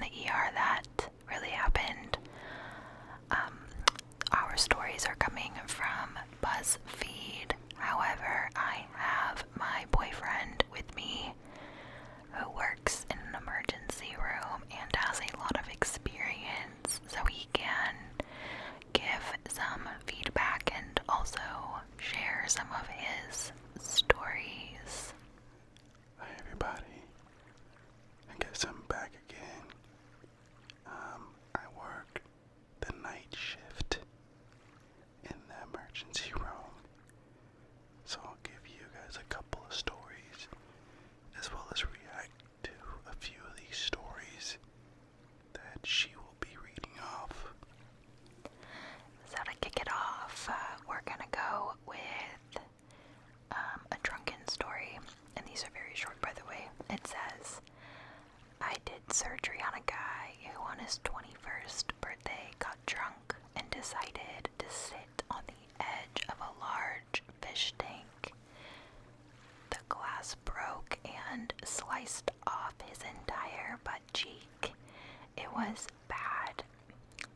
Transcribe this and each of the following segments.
the ER that really happened. Our stories are coming from Buzzfeed. However, I have my boyfriend with me who works in an emergency room and has a lot of experience, so he can give some feedback and also share some of his stories. Hi everybody, I guess I'm back again. I work the night shift in the emergency room, so I'll give you guys a couple of stories, as well as react to a few of these stories that she will be reading off. So to kick it off, we're gonna go with a drunken story, and these are very short, by the way. It says, I did surgery on a guy who on his 21st birthday got drunk and decided to sit on the edge of a large fish tank. The glass broke and sliced off his entire butt cheek. It was bad.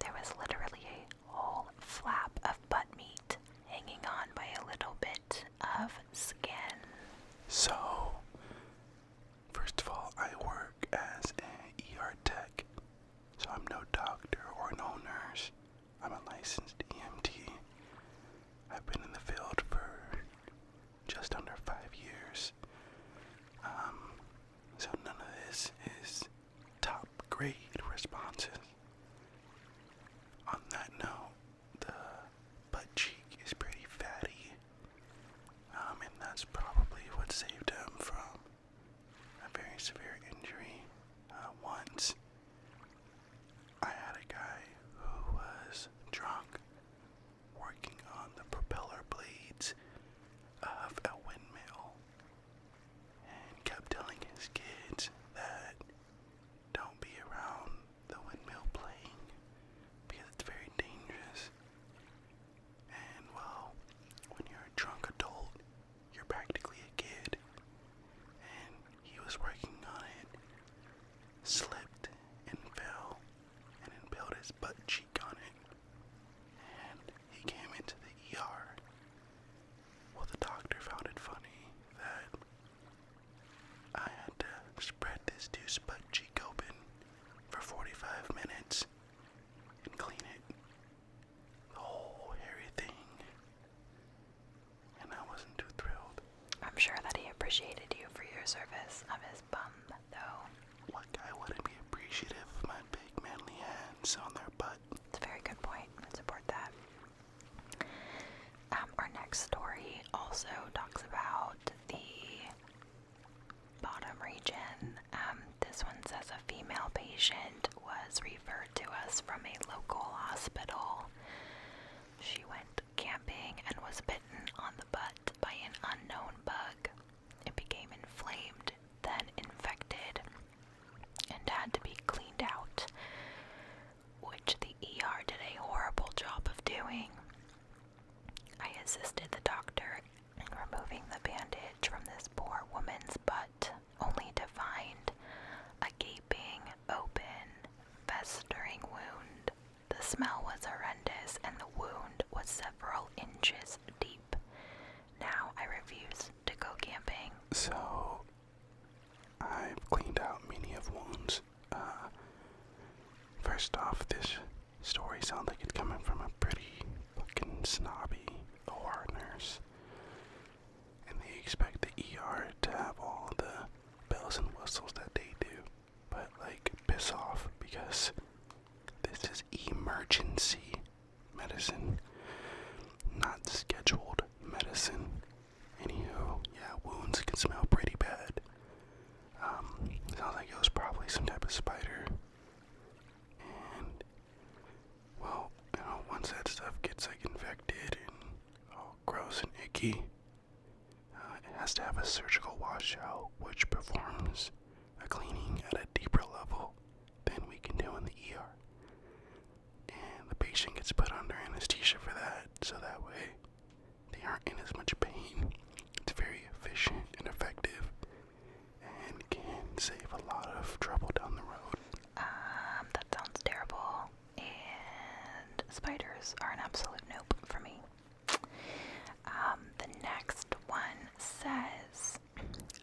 There was literally a whole flap of butt meat hanging on by a little bit of skin. So, first of all, I work as an ER tech, so I'm no doctor or no nurse. I'm a licensed EMT. I've been in the field for just under 5 years. So none of this is top grade responses. On that note, the butt cheek is pretty fatty, and that's probably what saved him from a very severe injury. Once, I had a guy who was drunk working on the propeller blades of a windmill and kept telling his kids that don't be around the windmill playing because it's very dangerous. And well, when you're a drunk adult, you're practically a kid. And he was working on it, slipped and fell, and impaled his butt cheek on it. And he came into the ER. Well, the doctor found it funny that I had to spread this dude's butt cheek open for 45 minutes and clean it. The whole hairy thing. And I wasn't too thrilled. I'm sure that he appreciated you for your service of his bum, though. What guy wouldn't be appreciative of my big manly hands on their butt? It's a very good point. I support that. Our next story also talks about the bottom region. This one says a female patient was referred to us from a local hospital. She went camping and was bitten on the butt by an unknown bug. It became inflamed, then infected, and had to be cleaned out, which the ER did a horrible job of doing. I assisted the doctor in removing the bandage from this poor woman's butt, only to find a gaping, open, festering wound. The smell was horrendous, and the wound was several inches deep. Now I refuse to go camping. So, I've cleaned out many of wounds. First off, this story sounds like it's coming from a pretty fucking snobby OR nurse. And they expect the ER to have all the bells and whistles that they do. But, like, piss off, because this is emergency medicine, not scheduled medicine. Anywho, yeah, wounds can smell pretty bad. Sounds like it was probably some type of spider. And, well, once that stuff gets, like, infected and all gross and icky, it has to have a surgical washout, which performs a cleaning at a deeper level than we can do in the ER. And the patient gets put under anesthesia for that, so that way they aren't in as much pain. It's very efficient and effective, and can save a lot of trouble down the road. those are an absolute nope for me. The next one says,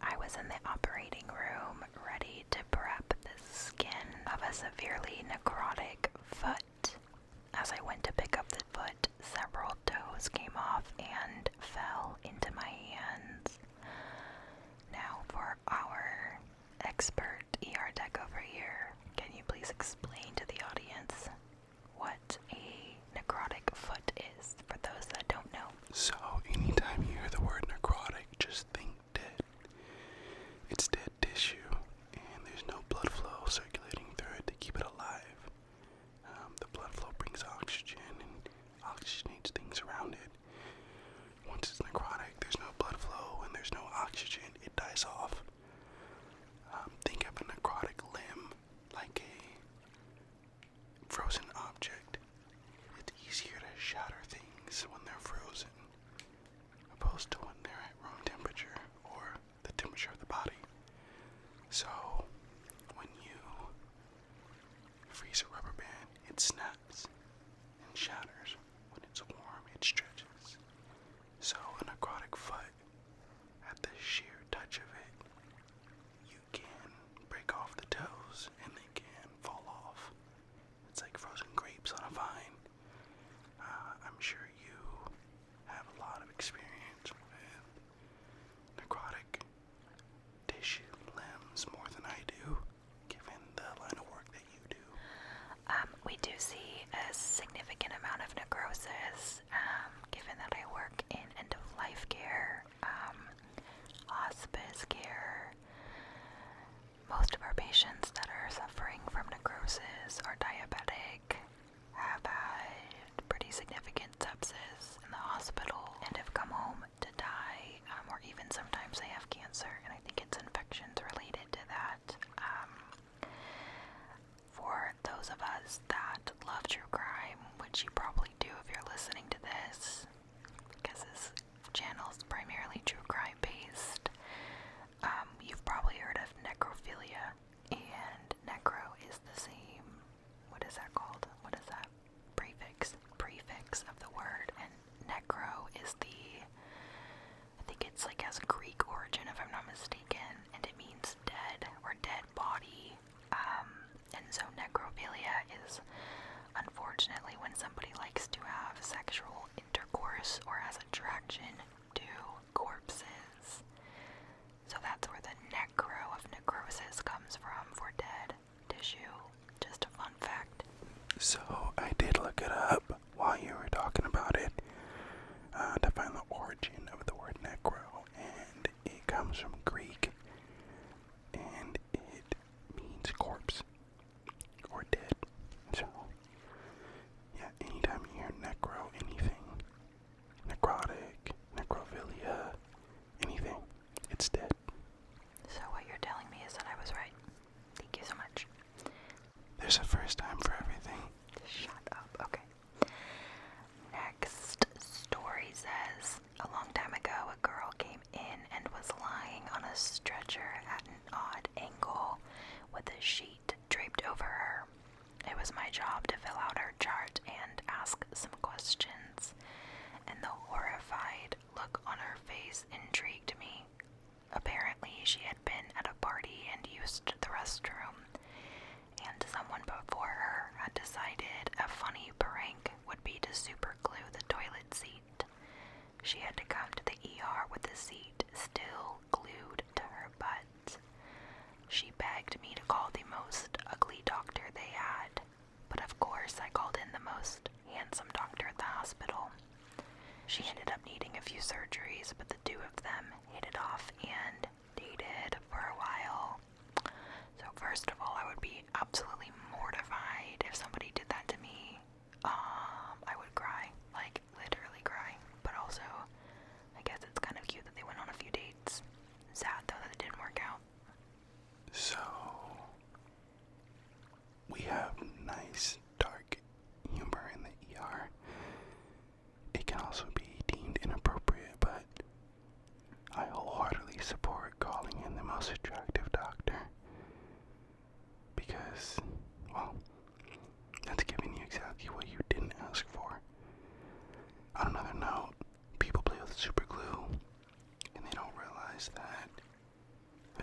I was in the operating room ready to prep the skin of a severely necrotic foot. As I went to pick up the foot, several toes came off and fell into my hands. Now for our expert ER tech over here, can you please explain to the audience what a necrotic foot is, for those that don't know? So, anytime you hear the word necrotic, just think dead. It's dead tissue, and there's no blood flow circulating through it to keep it alive. The blood flow brings oxygen and oxygenates things around it. Once it's necrotic, there's no blood flow and there's no oxygen, it dies off. Think of a necrotic limb like a frozen object. It's easier to shatter things when they're frozen, opposed to when they're at room temperature or the temperature of the body. So, when you freeze a rubber band, it snaps and shatters. When it's warm, it stretches. So, a necrotic foot, at the sheer touch of it, you can break off the toes and they can fall off. It's like frozen grapes on a vine. I'm sure you have a lot of experience with necrotic tissue limbs more than I do, given the line of work that you do. We do see a significant amount of necrosis, given that I work in end-of-life care, hospice care. Most of our patients that are suffering from necrosis are diabetic, have had pretty significant sepsis in the hospital, and have come home to die, or even sometimes they have cancer, and I think it's infections related to that. For those of us that love true crime, which you probably do if you're listening to this, because this channel is primarily true crime based, you've probably heard of necrophilia, and necro is the same, what is that called? What is that? Prefix of the word, and necro is I think it's like has Greek origin if I'm not mistaken, and it means dead or dead body. And so necrophilia is unfortunately when somebody likes to have sexual intercourse or has attraction to corpses. So that's where the necro of necrosis comes from, for dead tissue. Just a fun fact. So, I did look it up while you were talking about it, to find the origin of the word necro, and it comes from Greek, and it means corpse, or dead. So, yeah, anytime you hear necro, anything, necrotic, necrophilia, anything, it's dead. So what you're telling me is that I was right. Thank you so much. There's a first time for everything. Shut up. Okay. Next story says, a long time ago, a girl came in and was lying on a stretcher at an odd angle with a sheet draped over her. It was my job to fill out her chart and ask some questions, and the horrified look on her face intrigued me. Apparently, she had been at a party and used the restroom, and someone before her had decided a funny prank would be to superglue the toilet seat. She had to come to the ER with the seat still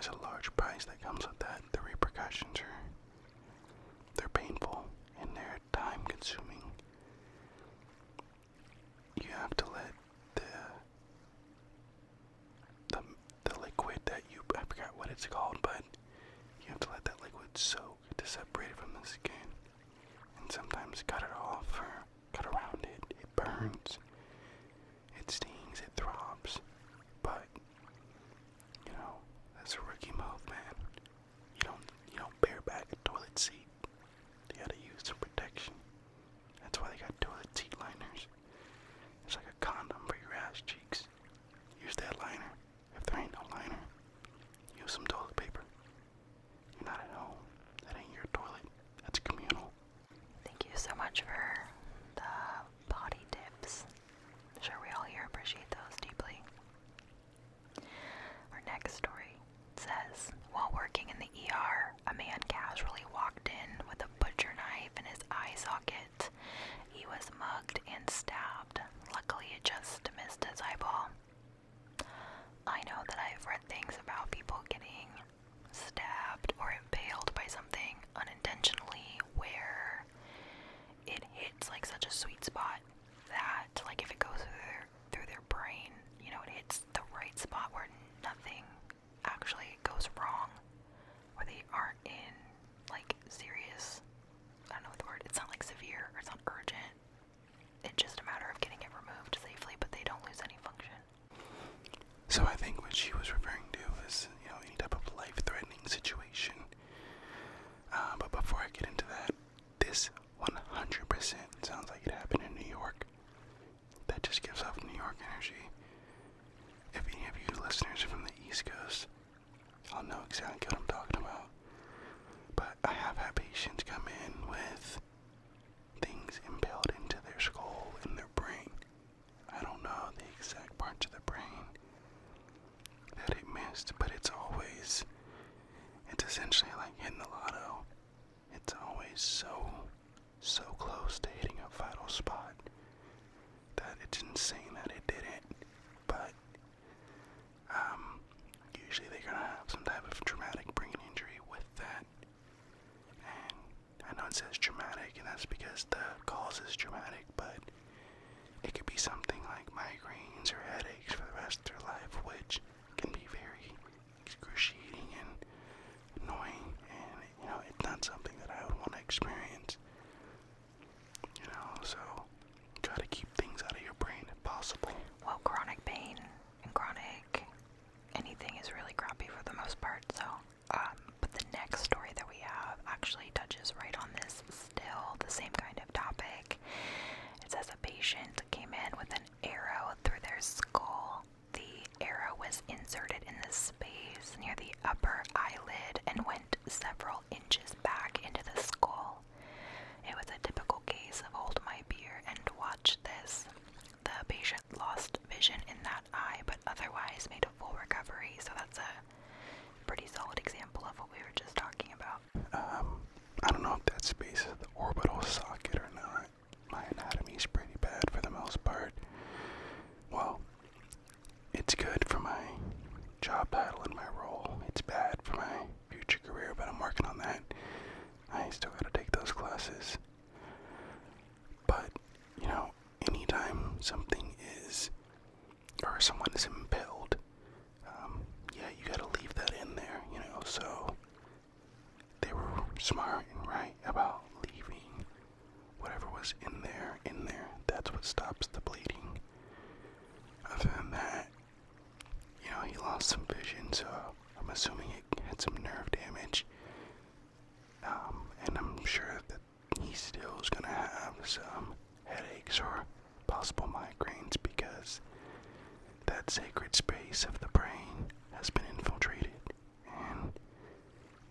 there's a large price that comes with that. The repercussions they're painful and they're time consuming. You have to let the liquid that I forgot what it's called, but you have to let that liquid soak to separate it from the skin. And sometimes cut it off or cut around it. It burns. It stings. It throbs. But that's a rookie move, man. You don't bareback a toilet seat. You gotta use some protection. That's why they got toilet seat liners. It's like a condom for your ass cheeks. Use that liner. If there ain't no liner, use some toilet paper. You're not at home. That ain't your toilet. That's communal. Thank you so much for the body tips. I'm sure we all here appreciate those deeply. Our next story says, while working in the ER, a man casually walked in with a butcher knife in his eye socket. He was mugged and stabbed. Luckily, it just missed his eyeball. I know that I've read things about people getting stabbed or impaled by something unintentionally where it hits like such a sweet spot that, like, if it goes through their brain, it hits the right spot where nothing actually goes wrong, where they aren't in, like, serious, I don't know the word, it's not like severe, or it's not urgent, it's just a matter of getting it removed safely, but they don't lose any function. So I think what she was referring to is, any type of life-threatening situation. But before I get into that, this 100% sounds like it happened in New York. That just gives off New York energy. If any of you listeners are from the East Coast, I'll know exactly what I'm talking about. But I have had patients come in with things impaled into their skull and their brain. I don't know the exact parts of the brain that it missed, but it's essentially like hitting the lotto. It's always so close to hitting a vital spot that it's insane that it didn't. But usually they're gonna have some type of traumatic brain injury with that. And I know it says traumatic, and that's because the cause is traumatic, but it could be something like migraines or headaches for the rest of their life, which can be very excruciating and annoying, and it's not something that I would want to experience. So try to keep things out of your brain if possible. Well, chronic pain and chronic anything is really crappy for the most part, so, but the next story that we have actually touches right on this, still the same kind of topic. It says a patient came in with an arrow through their skull. The arrow was inserted in the space near the upper eyelid and went several inches back into the skull. It was a typical case of hold my beer and watch this. The patient lost vision in that eye, but otherwise made a full recovery, so that's a pretty solid example of what we were just talking about. I don't know if that space is the orbital socket or not. My anatomy is pretty bad for the most part. Well, it's good for my job title and my role. It's bad for my future career, but I'm working on that. I still gotta take those classes. But, anytime something is, or someone is impaled, you gotta leave that in there, so they were smart and right about leaving whatever was in there. That's what stops the bleeding. Other than that, he lost some vision, so I'm assuming it had some nerve damage. And I'm sure that he still is gonna have some headaches or possible migraines because that sacred space of the brain has been infiltrated, and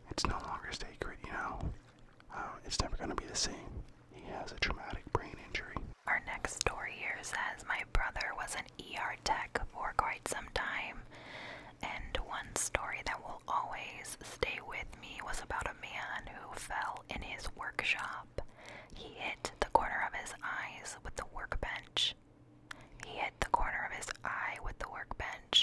it's no longer sacred, it's never gonna be the same. He has a traumatic brain injury. Our next story here says, my brother was an ER tech for quite some time, and one story that will always stay with me was about a man who fell in his workshop. He hit the corner of his eyes with the workbench.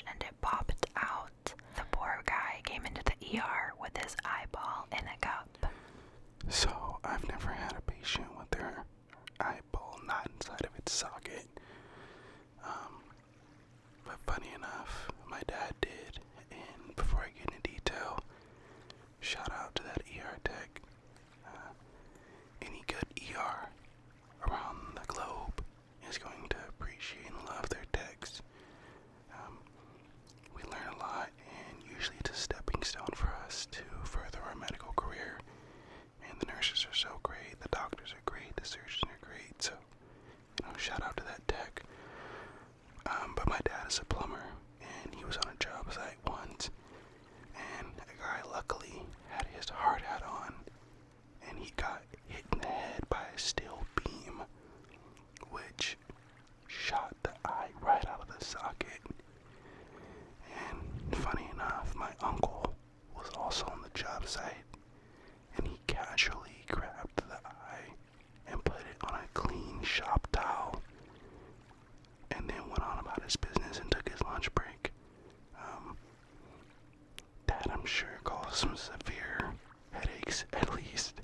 And it popped out. The poor guy came into ER with his eyeball in a cup. So, I've never had a patient with their eyeball not inside of its socket. But funny enough, my dad did, and before I get into detail, shout out to that ER tech. Any good ER around the globe is going to appreciate and love their techs. We learn a lot, and usually it's a stepping stone for us to further our medical career. And the nurses are so great, the doctors are great, the surgeons are great. So, shout out to that tech. But my dad is a plumber, and he was on a job site once, and a guy luckily had his hard hat on, and he got hit in the head by a steel beam, which shot the eye right out of the socket. And funny enough, my uncle was also on the job site, and he casually grabbed the eye and put it on a clean shop towel, and then went on about his business and took his lunch break. That I'm sure caused some severe headaches, at least,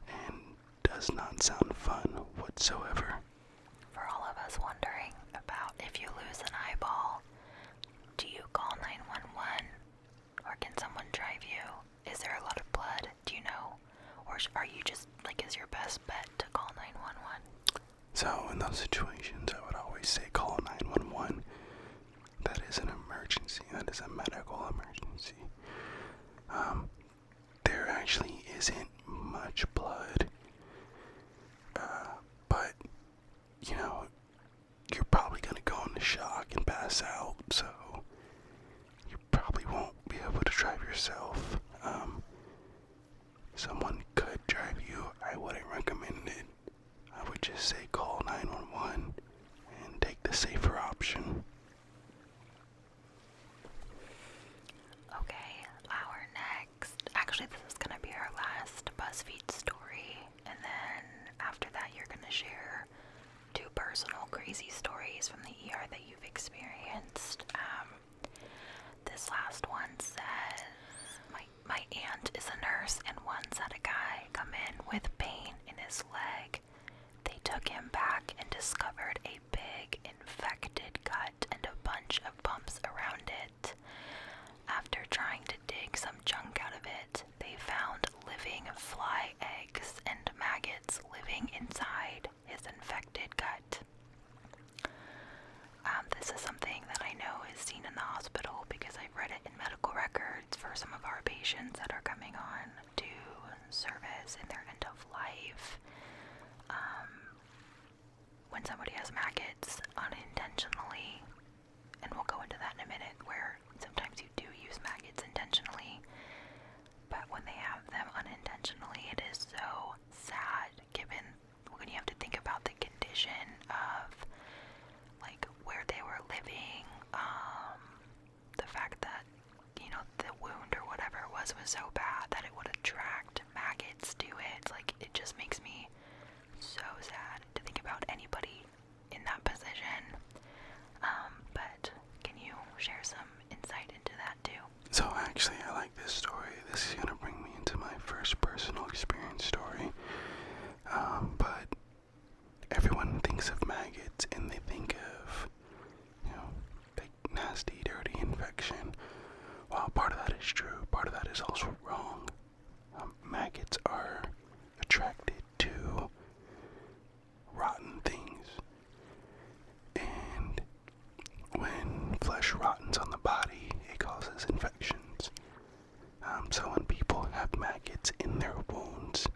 and does not sound fun whatsoever. For all of us wondering about if you lose an eyeball, do you call 911? Or can someone drive you? Is there a lot of blood? Do you know? Or are you just, is your best bet to call 911? So, in those situations, I would always say call 911. That is an emergency. That is a medical emergency. There actually isn't much blood. But, you're probably going to go into shock and pass out. So, you probably won't be able to drive yourself. Someone could drive you. I wouldn't recommend it. I would just say call 911 and take the safer option. Okay, our next, actually this is going to be our last Buzzfeed story, and then after that you're going to share 2 personal crazy stories from the ER that you've experienced. This last one says, my aunt is a nurse and once had a guy come in with pain in his leg. They took him back and discovered a big infected cut and a bunch of bumps around it. After trying to dig some junk out of it, they found living fly eggs and maggots living inside his infected gut. This is something that I know is seen in the hospital because I've read it in medical records for some of our patients that are coming on to service in their end of life. When somebody has maggots unintentionally, and we'll go into that in a minute, where sometimes you do use maggots intentionally, but when they have them unintentionally, it is so sad, given when you have to think about the condition of, where they were living, the fact that, the wound or whatever it was so bad that it would attract maggots to it. It just makes me so sad to think about anybody in that position. But can you share some insight into that too? So actually, I like this story. This is gonna bring me into my first personal experience story. But everyone thinks of maggots and they think of, big, nasty, dirty infection. While part of that is true, part of that is also wrong. Maggots are attracted to rotten things. And when flesh rottens on the body, it causes infections. So when people have maggots in their wounds,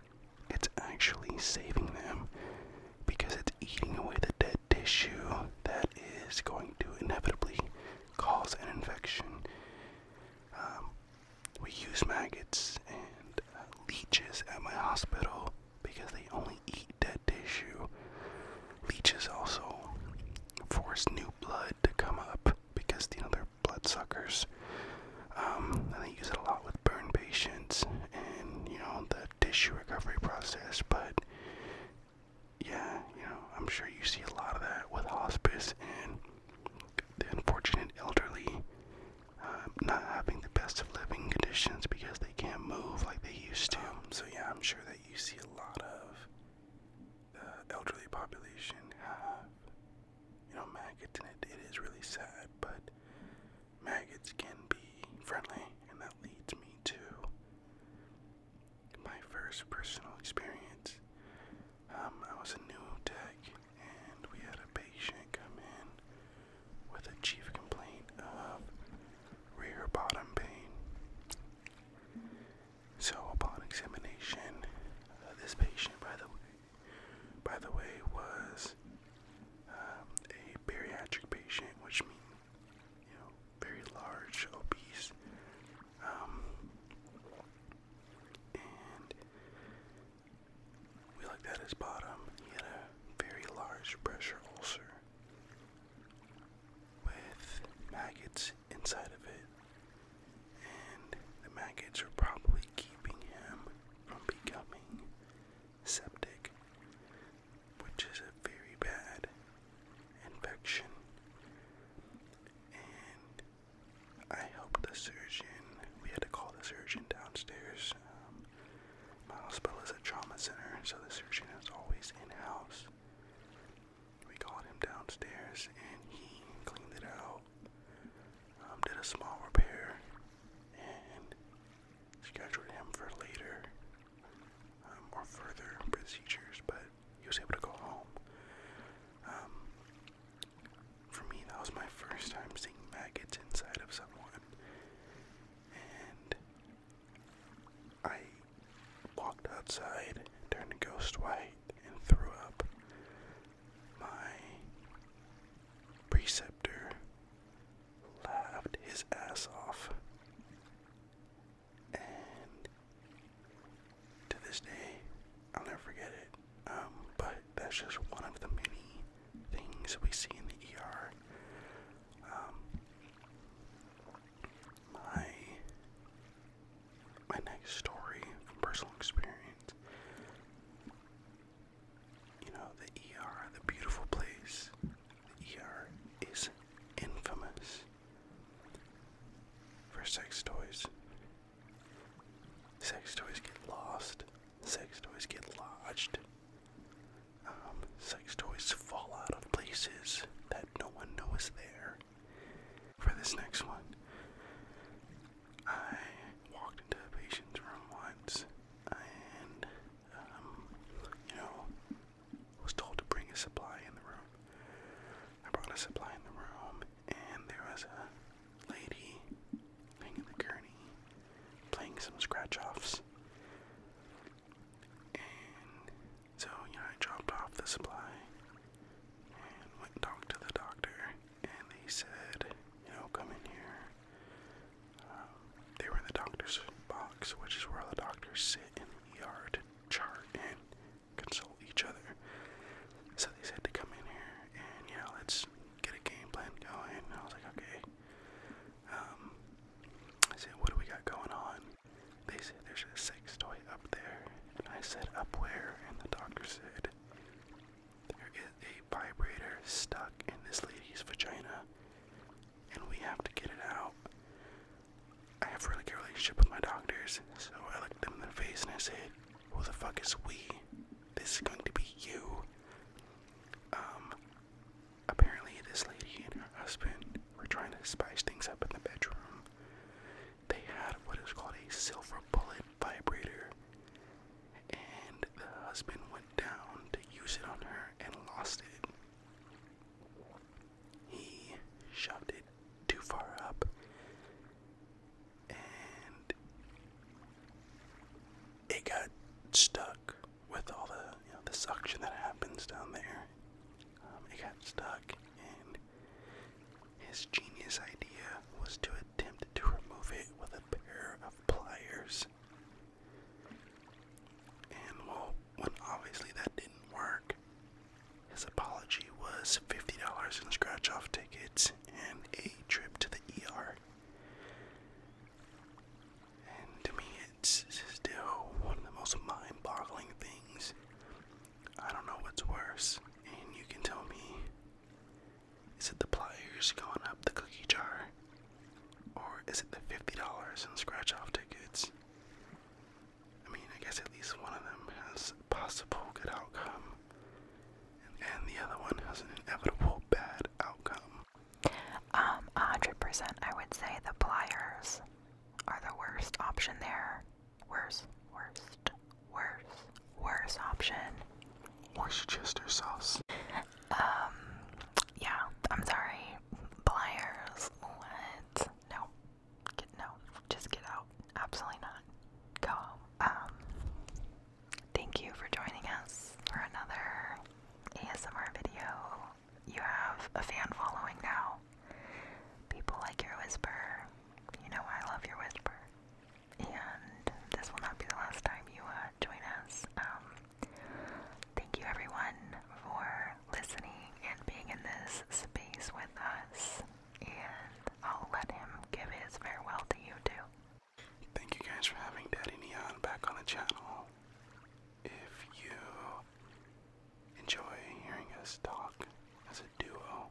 it's actually saving them because it's eating away the dead tissue that is going to inevitably cause an infection. We use maggots and leeches at my hospital because they only eat dead tissue. Leeches also force new blood to come up because, they're bloodsuckers. And they use it a lot with burn patients and, the tissue recovery process. But, yeah, I'm sure you see a lot of that with hospice and the unfortunate elderly not having the best of living conditions. first personal experience. I was a new tech, and we had a patient come in with a chief complaint of rear bottom pain. So upon examination, this patient, by the way, was a bariatric patient, which means, very large, obese, and we looked at his bottom. He had a very large pressure ulcer with maggots inside of it, and the maggots were probably keeping him from becoming septic, which is a very bad infection. And I helped the surgeon. We had to call the surgeon downstairs. My hospital is a trauma center, so the surgeon is always in-house. We called him downstairs, and he cleaned it out, did a small repair, and scheduled him for later or further procedures, but he was able to go home. For me, that was my first time seeing maggots inside of someone, and I walked outside, turned a ghost white, and threw up. My preceptor laughed his ass off, and to this day, I'll never forget it. But that's just one of the many things we see in the ER. My next story from personal experience. The ER, the beautiful place. The ER is infamous for sex toys. Sex toys get lost. Sex toys get lodged. Sex toys fall out of places that no one knows there. For this next one, I walked into a patient's room once, and, was told to bring a supply in the room. I brought a supply in the room, and there was a lady laying in the gurney, playing some scratch-offs. And so, I dropped off the supply, and went and talked to the doctor, and they said, come in here. They were in the doctor's box, which is where all the doctors sit in the ER to chart and consult each other. So they said to come in here and, let's get a game plan going. And I was like, okay. I said, what do we got going on? They said, there's a sex toy up there. And I said, up where? And the doctor said, there is a vibrator stuck in this lady's vagina, and we have to get it out. I have a really good relationship with my doctors, so I looked them in the face and I said, who the fuck is we? This is going to be you. Apparently this lady and her husband were trying to spice things up in the bedroom. They had what is called a silver bullet vibrator, and the husband went down to use it on her and lost it. He shoved it too far up, and it got stuck with all the suction that happens down there. It got stuck, and his genius idea was to attempt to remove it with a pair of pliers. And when obviously that didn't work, his apology was $50 in scratch-off tickets and a trip to the ER. And to me, it's still one of the most mind-boggling things. I don't know what's worse, and you can tell me, is it the pliers going up the cookie jar, or is it the $50 in scratch-off tickets? I mean, I guess at least one of them has a possible good outcome, and the other one has an inevitable bad outcome. 100%, I would say the pliers are the worst option there. Worst. Worcestershire sauce. Yeah, I'm sorry. Pliers, what? No. No. Just get out. Absolutely not. Go home. Thank you for joining us for another ASMR video. You have a fan following now. People like your whisper. You know I love your whisper. And this will not be the last time you join us. Thank you everyone for listening and being in this space with us. And I'll let him give his farewell to you too. Thank you guys for having Daddy Neon back on the channel. If you enjoy hearing us talk as a duo,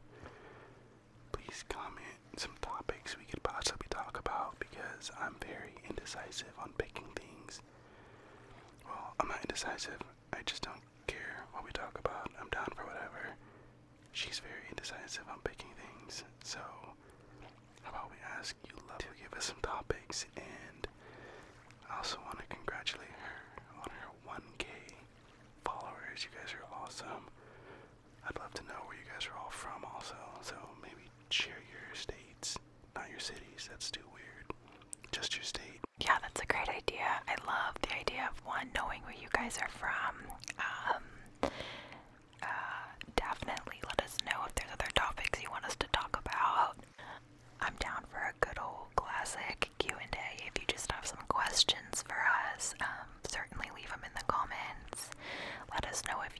please comment some topics we could possibly talk about, because I'm very indecisive on picking things. Well, I'm not indecisive, I just don't care what we talk about. I'm down for whatever. She's very indecisive on picking things, so how about we ask you love to give us some topics. And I also want to congratulate her on her 1K followers. You guys are awesome. I'd love to know where you guys are all from also, so maybe share your states, not your cities, that's too weird, just your state. Yeah, that's a great idea. I love the idea of one, knowing where you guys are from. Definitely let us know if there's other topics you want us to talk about. I'm down for a good old classic Q&A. If you just have some questions for us, certainly leave them in the comments. Let us know if